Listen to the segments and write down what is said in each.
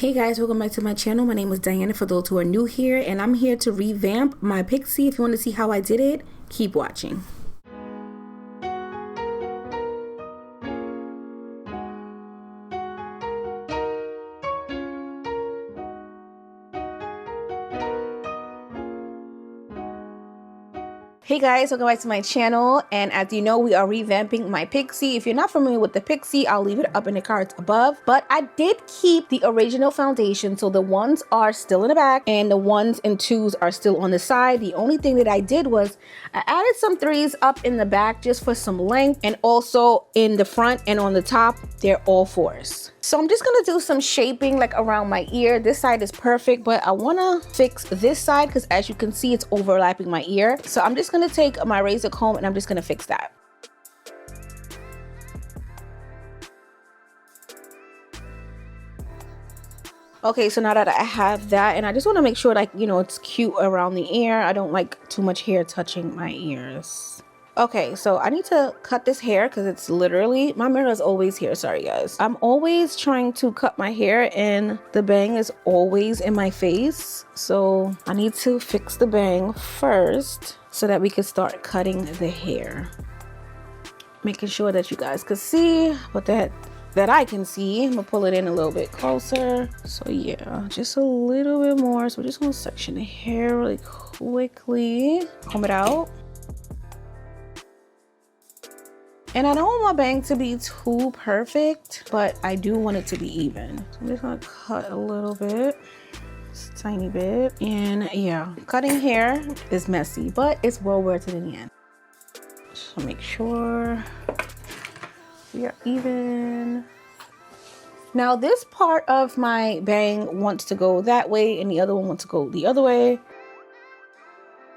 Hey guys, welcome back to my channel. My name is Diana for those who are new here, and I'm here to revamp my Pixie. If you want to see how I did it, keep watching. Hey guys, welcome back to my channel, and as you know, we are revamping my Pixie. If you're not familiar with the Pixie, I'll leave it up in the cards above, but I did keep the original foundation, so the ones are still in the back and the ones and twos are still on the side. The only thing that I did was I added some threes up in the back just for some length, and also in the front and on the top they're all fours. So I'm just gonna do some shaping like around my ear. This side is perfect, but I wanna fix this side because as you can see, it's overlapping my ear. So I'm just gonna take my razor comb and I'm just gonna fix that. Okay, so now that I have that, and I just wanna make sure, like, you know, it's cute around the ear. I don't like too much hair touching my ears. Okay, so I need to cut this hair because it's literally, my mirror is always here. Sorry guys. I'm always trying to cut my hair and the bang is always in my face. So I need to fix the bang first so that we can start cutting the hair. Making sure that you guys can see what that I can see. I'm gonna pull it in a little bit closer. So yeah, just a little bit more. So we're just gonna section the hair really quickly. Comb it out. And I don't want my bang to be too perfect, but I do want it to be even. So I'm just gonna cut a little bit, just a tiny bit. And yeah, cutting hair is messy, but it's well worth it in the end. So make sure we are even. Now this part of my bang wants to go that way and the other one wants to go the other way.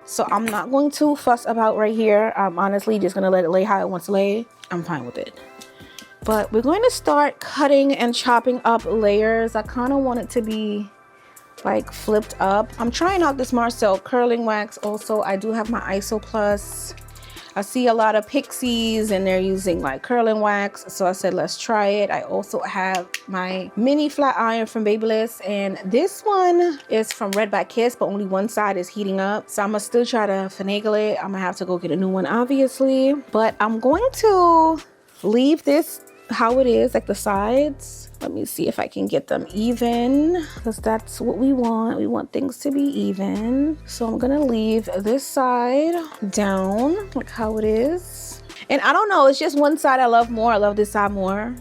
So I'm not going to fuss about right here. I'm honestly just gonna let it lay how it wants to lay. I'm fine with it. But we're going to start cutting and chopping up layers. I kind of want it to be like flipped up. I'm trying out this Marcel curling wax. Also, I do have my ISO Plus. I see a lot of Pixies and they're using like curling wax, so I said let's try it. I also have my mini flat iron from Babyliss, and this one is from Red by Kiss, but only one side is heating up, so I'm gonna still try to finagle it. I'm gonna have to go get a new one obviously, but I'm going to leave this how it is, like the sides. Let me see if I can get them even, because that's what we want. We want things to be even. So I'm gonna leave this side down like how it is. And I don't know, it's just one side I love more. I love this side more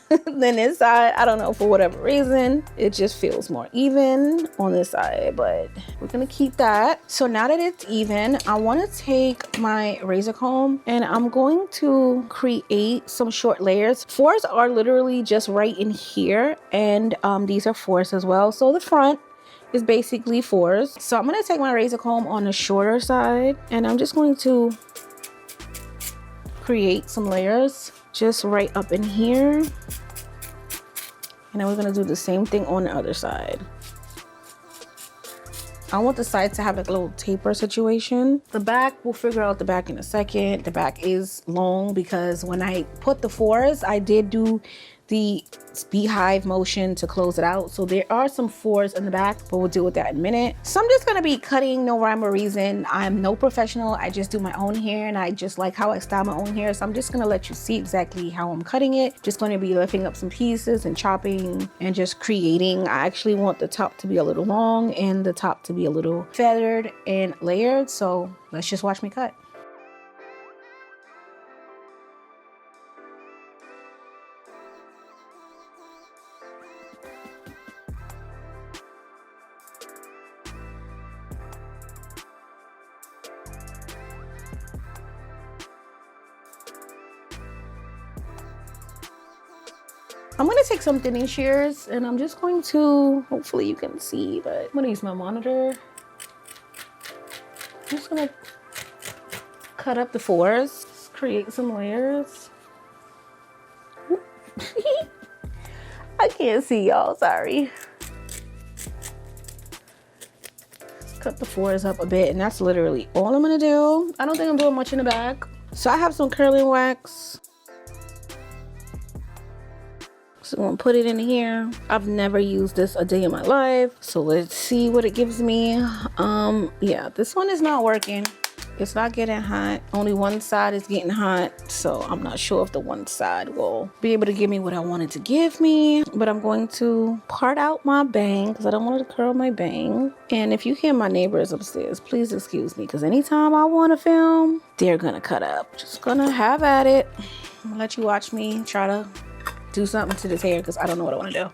than this side. I don't know, for whatever reason. It just feels more even on this side, but we're gonna keep that. So now that it's even, I wanna take my razor comb and I'm going to create some short layers. Fours are literally just right in here, and these are fours as well. So the front is basically fours. So I'm gonna take my razor comb on the shorter side and I'm just going to create some layers just right up in here, and then we're gonna do the same thing on the other side. I want the sides to have like a little taper situation. The back, we'll figure out the back in a second. The back is long because when I put the fours, I did do the beehive motion to close it out. So there are some fours in the back, but we'll deal with that in a minute. So I'm just gonna be cutting, no rhyme or reason. I'm no professional. I just do my own hair and I just like how I style my own hair. So I'm just gonna let you see exactly how I'm cutting it. Just gonna be lifting up some pieces and chopping and just creating. I actually want the top to be a little long and the top to be a little feathered and layered. So let's just watch me cut. I'm gonna take some thinning shears and I'm just going to, hopefully you can see, but I'm gonna use my monitor. I'm just gonna cut up the fours, create some layers. I can't see y'all, sorry. Cut the fours up a bit, and that's literally all I'm gonna do. I don't think I'm doing much in the back. So I have some curling wax. So I'm gonna put it in here. I've never used this a day in my life. So let's see what it gives me. Yeah, this one is not working. It's not getting hot. Only one side is getting hot. So I'm not sure if the one side will be able to give me what I wanted to give me. But I'm going to part out my bang because I don't want to curl my bang. And if you hear my neighbors upstairs, please excuse me, because anytime I want to film, they're gonna cut up. Just gonna have at it. I'm gonna let you watch me try to do something to this hair because I don't know what I want to do.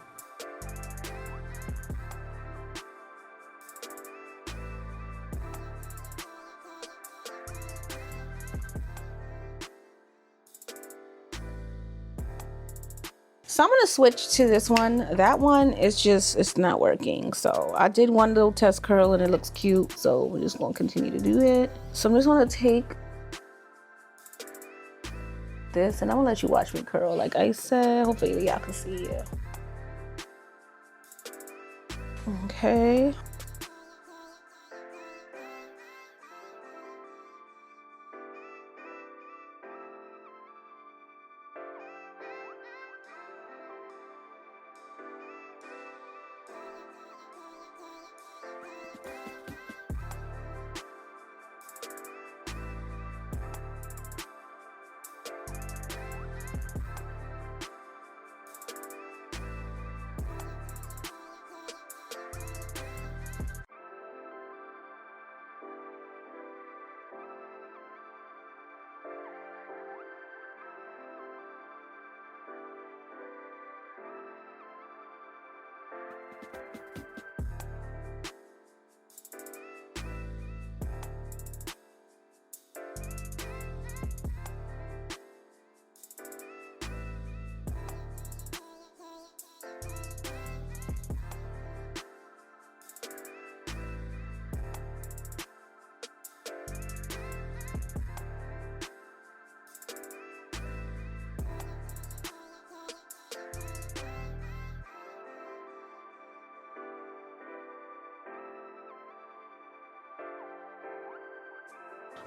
So I'm gonna switch to this one. That one is just, it's not working. So I did one little test curl and it looks cute. So we're just gonna continue to do it. So I'm just gonna take this and I'm gonna let you watch me curl. Like I said, hopefully y'all can see it. Okay.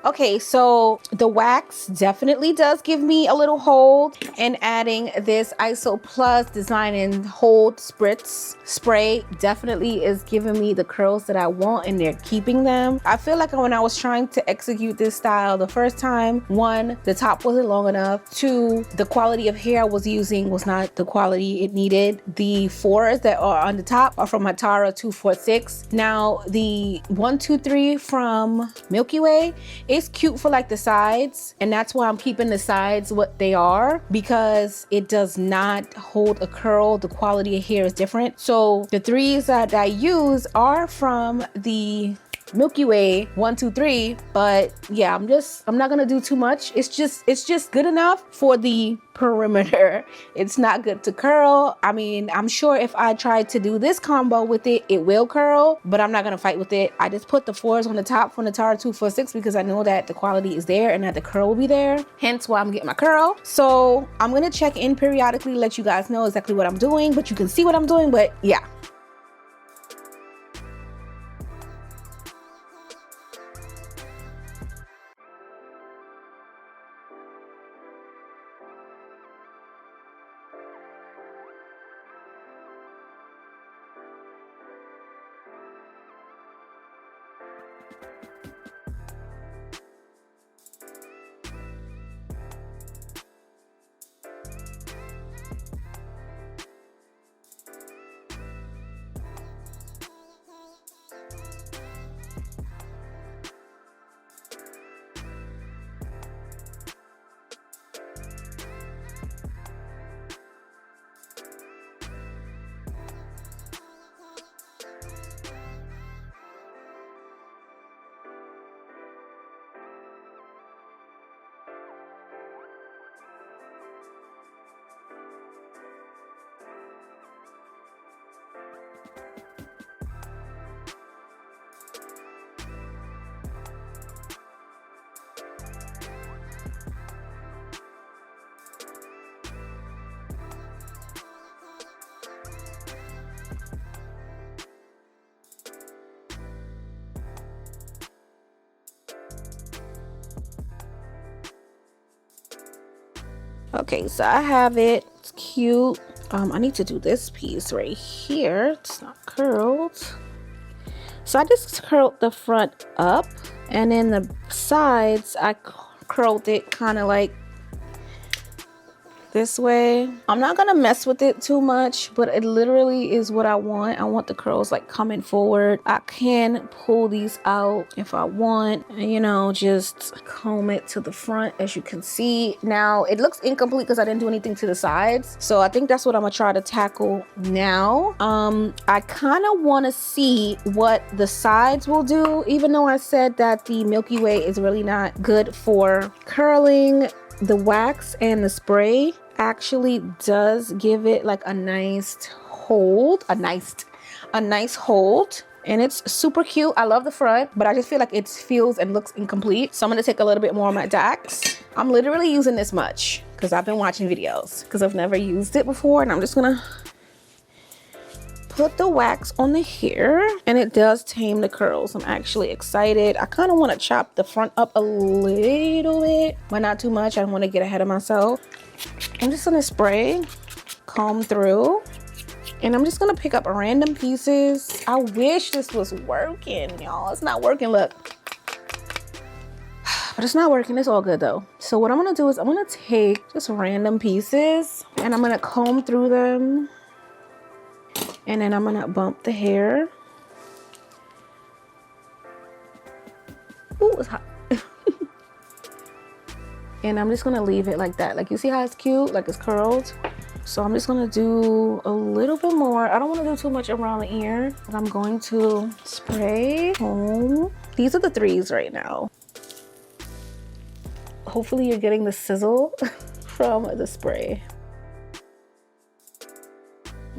Okay, so the wax definitely does give me a little hold, and adding this ISO Plus Design and Hold Spritz spray definitely is giving me the curls that I want, and they're keeping them. I feel like when I was trying to execute this style the first time, one, the top wasn't long enough. Two, the quality of hair I was using was not the quality it needed. The fours that are on the top are from Hatara 246. Now the 123 from Milky Way, it's cute for like the sides, and that's why I'm keeping the sides what they are, because it does not hold a curl. The quality of hair is different. So the threes that I use are from the Milky Way 123, but yeah, I'm not gonna do too much. It's just good enough for the perimeter. It's not good to curl. I mean, I'm sure if I tried to do this combo with it, it will curl, but I'm not gonna fight with it. I just put the fours on the top from the Tara 246 because I know that the quality is there and that the curl will be there, hence why I'm getting my curl. So I'm gonna check in periodically, let you guys know exactly what I'm doing, but you can see what I'm doing. But yeah. Okay, so I have it. It's cute. I need to do this piece right here. It's not curled. So I just curled the front up, and then the sides I curled it kind of like this way. I'm not gonna mess with it too much, but it literally is what I want. I want the curls like coming forward. I can pull these out if I want, and, you know, just comb it to the front. As you can see now, it looks incomplete because I didn't do anything to the sides, so I think that's what I'm gonna try to tackle now. I kind of want to see what the sides will do, even though I said that the Milky Way is really not good for curling. The wax and the spray actually does give it like a nice hold, a nice hold, and it's super cute. I love the front, but I just feel like it feels and looks incomplete. So I'm gonna take a little bit more on my Dax. I'm literally using this much because I've been watching videos, because I've never used it before, and I'm just gonna put the wax on the hair, and it does tame the curls. I'm actually excited. I kind of want to chop the front up a little bit, but not too much. I don't want to get ahead of myself. I'm just gonna spray, comb through, and I'm just gonna pick up random pieces. I wish this was working, y'all. It's not working, look. But it's not working. It's all good though. So what I'm gonna do is I'm gonna take just random pieces, and I'm gonna comb through them. And then I'm gonna bump the hair. Ooh, it's hot. And I'm just gonna leave it like that. Like, you see how it's cute? Like, it's curled. So I'm just gonna do a little bit more. I don't wanna do too much around the ear, but I'm going to spray, comb. These are the 3s right now. Hopefully you're getting the sizzle from the spray.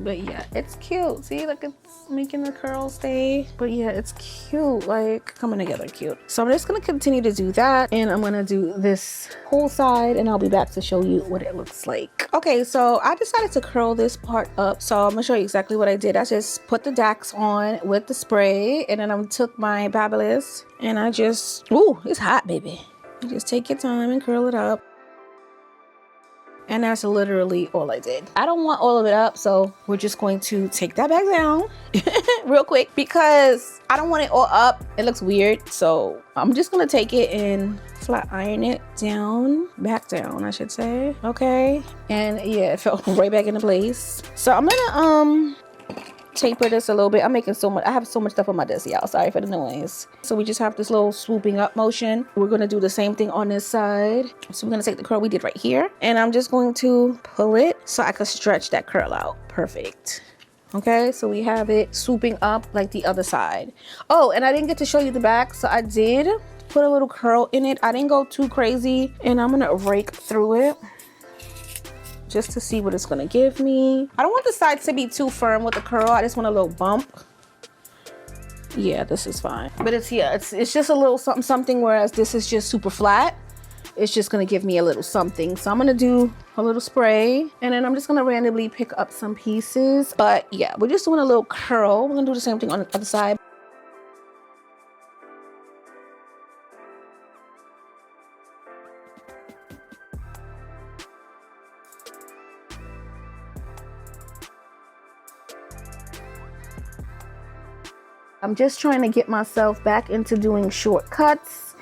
But yeah, it's cute. See, like, it's making the curls stay. But yeah, it's cute, like coming together cute. So I'm just gonna continue to do that, and I'm gonna do this whole side, and I'll be back to show you what it looks like. Okay, so I decided to curl this part up. So I'm gonna show you exactly what I did. I just put the Dax on with the spray, and then I took my Babyliss, and I just, ooh, it's hot, baby. You just take your time and curl it up. And that's literally all I did. I don't want all of it up, so we're just going to take that back down real quick, because I don't want it all up. It looks weird. So I'm just gonna take it and flat iron it down, back down, I should say. Okay, and yeah, it fell right back into place. So I'm gonna taper this a little bit. I'm making so much, I have so much stuff on my desk, y'all. Sorry for the noise. So we just have this little swooping up motion. We're gonna do the same thing on this side. So we're gonna take the curl we did right here, and I'm just going to pull it so I can stretch that curl out. Perfect. Okay, so we have it swooping up like the other side. Oh, and I didn't get to show you the back, so I did put a little curl in it. I didn't go too crazy, and I'm gonna rake through it just to see what it's gonna give me. I don't want the sides to be too firm with the curl. I just want a little bump. Yeah, this is fine. But it's, yeah, it's just a little something something, whereas this is just super flat. It's just gonna give me a little something. So I'm gonna do a little spray, and then I'm just gonna randomly pick up some pieces. But yeah, we're just doing a little curl. We're gonna do the same thing on the other side. I'm just trying to get myself back into doing shortcuts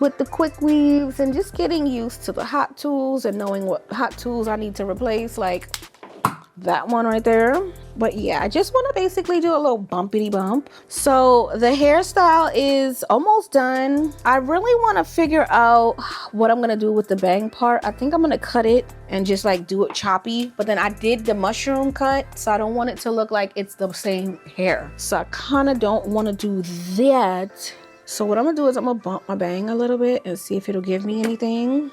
with the quick weaves, and just getting used to the hot tools and knowing what hot tools I need to replace, like that one right there. But yeah, I just want to basically do a little bumpity bump. So the hairstyle is almost done. I really want to figure out what I'm gonna do with the bang part. I think I'm gonna cut it and just like do it choppy, but then I did the mushroom cut, so I don't want it to look like it's the same hair. So I kind of don't want to do that. So what I'm gonna do is I'm gonna bump my bang a little bit and see if it'll give me anything.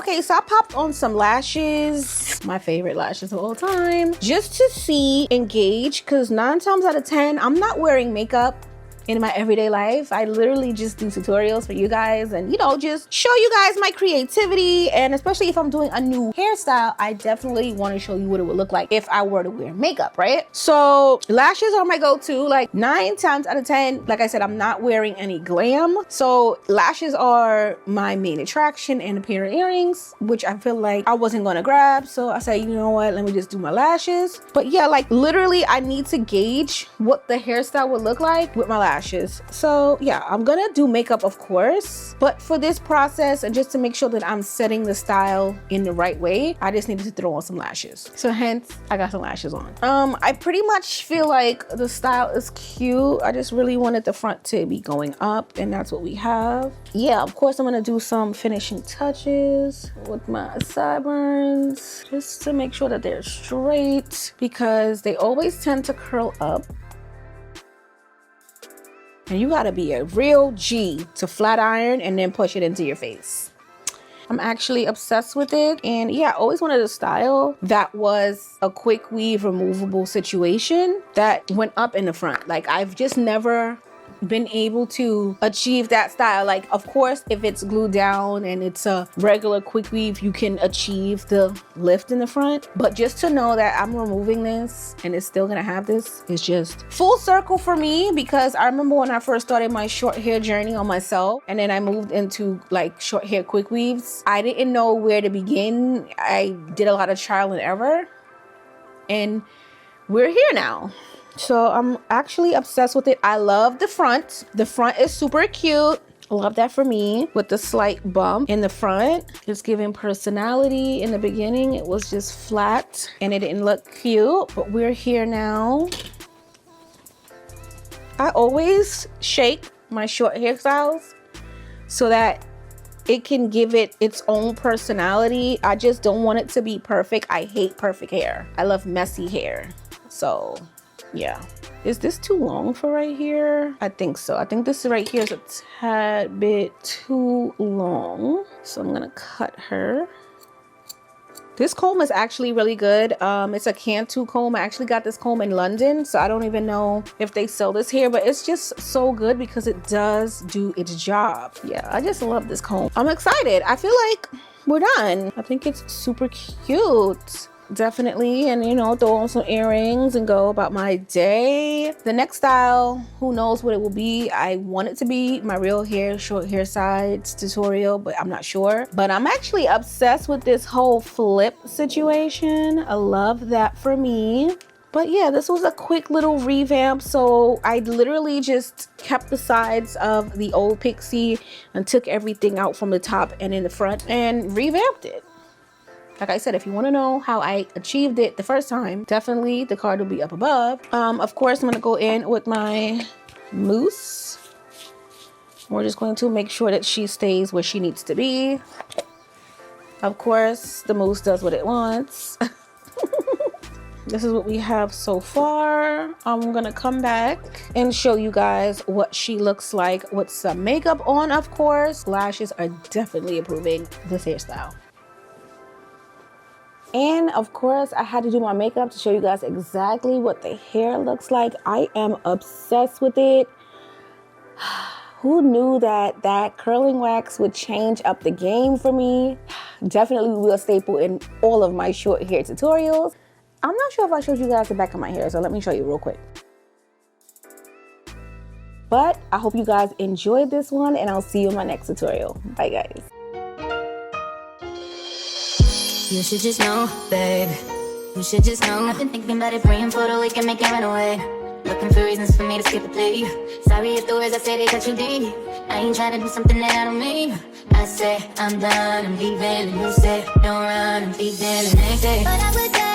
Okay, so I popped on some lashes, my favorite lashes of all time, just to see, engage, because 9 times out of 10, I'm not wearing makeup in my everyday life. I literally just do tutorials for you guys and, you know, just show you guys my creativity. And especially if I'm doing a new hairstyle, I definitely want to show you what it would look like if I were to wear makeup, right? So lashes are my go-to. Like 9 times out of 10, like I said, I'm not wearing any glam. So lashes are my main attraction, and a pair of earrings, which I feel like I wasn't going to grab. So I said, you know what, let me just do my lashes. But yeah, like literally I need to gauge what the hairstyle would look like with my lashes. So yeah, I'm gonna do makeup, of course, but for this process and just to make sure that I'm setting the style in the right way, I just needed to throw on some lashes. So hence I got some lashes on. I pretty much feel like the style is cute. I just really wanted the front to be going up, and that's what we have. Yeah, of course I'm gonna do some finishing touches with my sideburns just to make sure that they're straight, because they always tend to curl up. And you gotta be a real G to flat iron and then push it into your face. I'm actually obsessed with it. And yeah, I always wanted a style that was a quick weave removable situation that went up in the front. Like I've just never been able to achieve that style. Like, of course, if it's glued down and it's a regular quick weave, you can achieve the lift in the front. But just to know that I'm removing this and it's still gonna have this is just full circle for me, because I remember when I first started my short hair journey on myself and then I moved into like short hair quick weaves, I didn't know where to begin. I did a lot of trial and error, and we're here now. So I'm actually obsessed with it. I love the front. The front is super cute. I love that for me, with the slight bump in the front. It's giving personality. In the beginning, it was just flat and it didn't look cute, but we're here now. I always shake my short hairstyles so that it can give it its own personality. I just don't want it to be perfect. I hate perfect hair. I love messy hair. So yeah. Is this too long for right here? I think so. I think this right here is a tad bit too long. So I'm gonna cut her. This comb is actually really good. It's a Cantu comb. I actually got this comb in London, so I don't even know if they sell this here, but it's just so good because it does do its job. Yeah, I just love this comb. I'm excited. I feel like we're done. I think it's super cute. Definitely. And you know, throw on some earrings and go about my day. The next style, who knows what it will be. I want it to be my real hair, short hair sides tutorial, but I'm not sure. But I'm actually obsessed with this whole flip situation. I love that for me. But yeah, this was a quick little revamp. So I literally just kept the sides of the old Pixie and took everything out from the top and in the front and revamped it. Like I said, if you want to know how I achieved it the first time, definitely the card will be up above. Of course, I'm going to go in with my mousse. We're just going to make sure that she stays where she needs to be. Of course, the mousse does what it wants. This is what we have so far. I'm going to come back and show you guys what she looks like with some makeup on, of course. Lashes are definitely improving this hairstyle. And of course, I had to do my makeup to show you guys exactly what the hair looks like. I am obsessed with it. Who knew that that curling wax would change up the game for me? Definitely will be a staple in all of my short hair tutorials. I'm not sure if I showed you guys the back of my hair, so let me show you real quick. But I hope you guys enjoyed this one, and I'll see you in my next tutorial. Bye, guys. You should just know, babe. You should just know. I've been thinking about it, praying for the week and making run away. Looking for reasons for me to skip a play. Sorry if the words I say they cut you deep. I ain't trying to do something that I don't mean. I say I'm done, I'm leaving, and you say don't run, I'm leaving the next day. But I would die.